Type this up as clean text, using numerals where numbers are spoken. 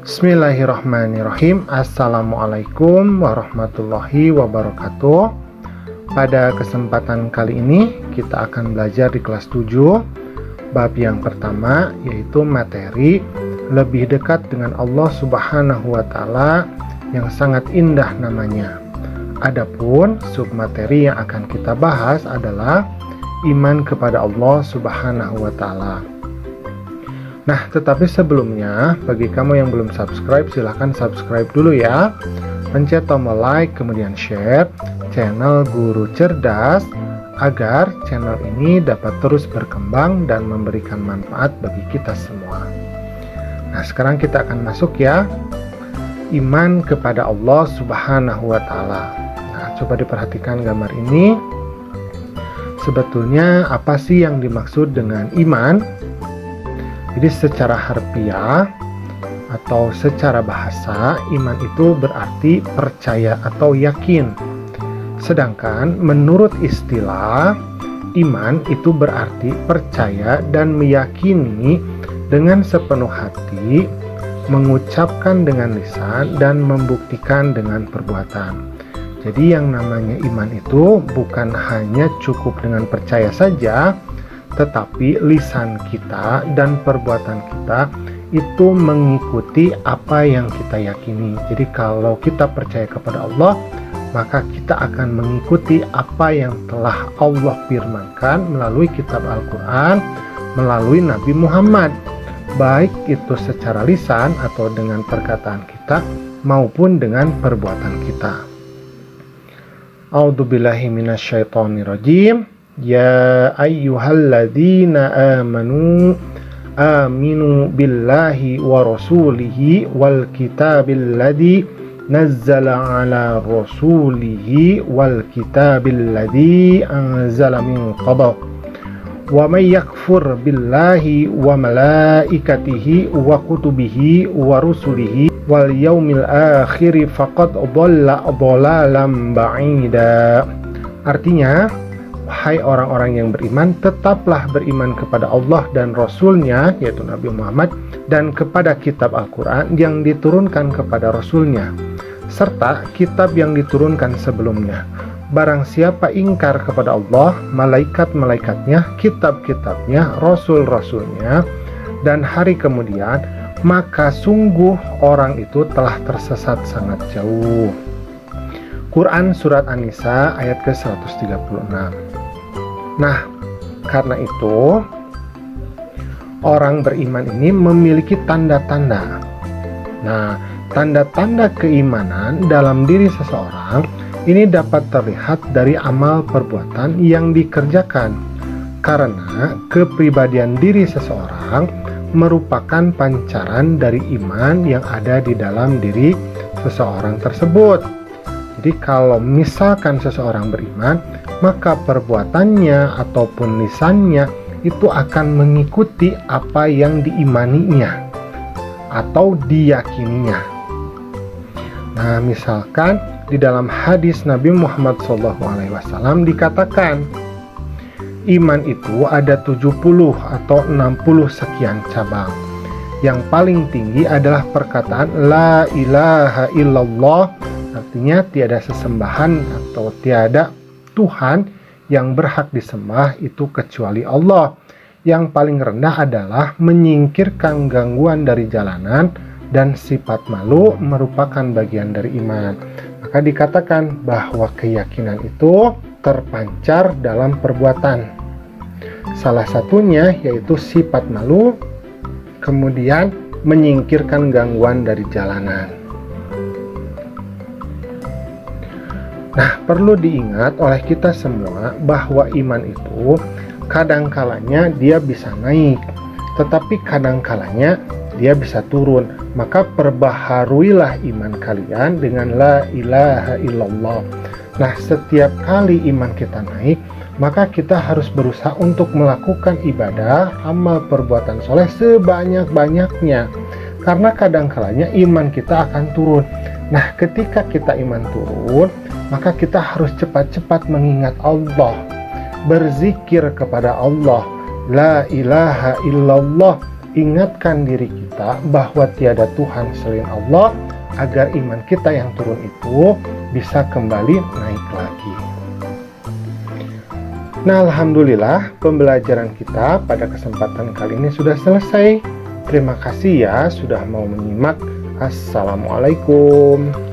Bismillahirrahmanirrahim. Assalamualaikum warahmatullahi wabarakatuh. Pada kesempatan kali ini kita akan belajar di kelas 7 bab yang pertama, yaitu materi lebih dekat dengan Allah Subhanahu wa Ta'ala yang sangat indah namanya. Adapun submateri yang akan kita bahas adalah iman kepada Allah Subhanahu wa Ta'ala. Nah, tetapi sebelumnya, bagi kamu yang belum subscribe, silahkan subscribe dulu ya. Pencet tombol like, kemudian share channel Guru Cerdas, agar channel ini dapat terus berkembang dan memberikan manfaat bagi kita semua. Nah, sekarang kita akan masuk ya. Iman kepada Allah Subhanahu wa Ta'ala. Nah, coba diperhatikan gambar ini. Sebetulnya apa sih yang dimaksud dengan iman? Jadi secara harfiah atau secara bahasa, iman itu berarti percaya atau yakin. Sedangkan menurut istilah, iman itu berarti percaya dan meyakini dengan sepenuh hati, mengucapkan dengan lisan, dan membuktikan dengan perbuatan. Jadi yang namanya iman itu bukan hanya cukup dengan percaya saja, tetapi lisan kita dan perbuatan kita itu mengikuti apa yang kita yakini. Jadi kalau kita percaya kepada Allah, maka kita akan mengikuti apa yang telah Allah firmankan melalui kitab Al-Quran, melalui Nabi Muhammad, baik itu secara lisan atau dengan perkataan kita maupun dengan perbuatan kita. A'udzubillahi minasyaitonirrajim. Ya ayyuhalladzina amanu aminu billahi wa rasulihi wal kitabil ladzi nazzala ala rasulihi wal kitabil ladzi anzala min qabl wa may yakfur billahi wa malaikatihi wa kutubihi wa rusulihi wal yaumil akhir faqad dhalla dhalalan ba'ida. Artinya, wahai orang-orang yang beriman, tetaplah beriman kepada Allah dan Rasul-Nya, yaitu Nabi Muhammad, dan kepada kitab Al-Quran yang diturunkan kepada Rasul-Nya, serta kitab yang diturunkan sebelumnya. Barang siapa ingkar kepada Allah, malaikat-malaikatnya, kitab-kitabnya, Rasul-Rasulnya, dan hari kemudian, maka sungguh orang itu telah tersesat sangat jauh. Quran Surat An-Nisa ayat ke-136. Nah, karena itu orang beriman ini memiliki tanda-tanda. Nah, tanda-tanda keimanan dalam diri seseorang ini dapat terlihat dari amal perbuatan yang dikerjakan, karena kepribadian diri seseorang merupakan pancaran dari iman yang ada di dalam diri seseorang tersebut. Jadi kalau misalkan seseorang beriman, maka perbuatannya ataupun lisannya itu akan mengikuti apa yang diimaninya atau diyakininya. Nah, misalkan di dalam hadis Nabi Muhammad SAW dikatakan, iman itu ada 70 atau 60 sekian cabang. Yang paling tinggi adalah perkataan La ilaha illallah, artinya tiada sesembahan atau tiada Tuhan yang berhak disembah itu kecuali Allah. Yang paling rendah adalah menyingkirkan gangguan dari jalanan, dan sifat malu merupakan bagian dari iman. Maka dikatakan bahwa keyakinan itu terpancar dalam perbuatan. Salah satunya yaitu sifat malu, kemudian menyingkirkan gangguan dari jalanan. Nah, perlu diingat oleh kita semua bahwa iman itu kadang-kalanya dia bisa naik, tetapi kadang-kalanya dia bisa turun. Maka perbaharuilah iman kalian dengan La ilaha illallah. Nah, setiap kali iman kita naik, maka kita harus berusaha untuk melakukan ibadah, amal perbuatan soleh sebanyak-banyaknya. Karena kadang-kalanya iman kita akan turun. Nah, ketika kita iman turun, maka kita harus cepat-cepat mengingat Allah, berzikir kepada Allah, La ilaha illallah, ingatkan diri kita bahwa tiada Tuhan selain Allah, agar iman kita yang turun itu bisa kembali naik lagi. Nah, alhamdulillah pembelajaran kita pada kesempatan kali ini sudah selesai. Terima kasih ya sudah mau menyimak. Assalamualaikum.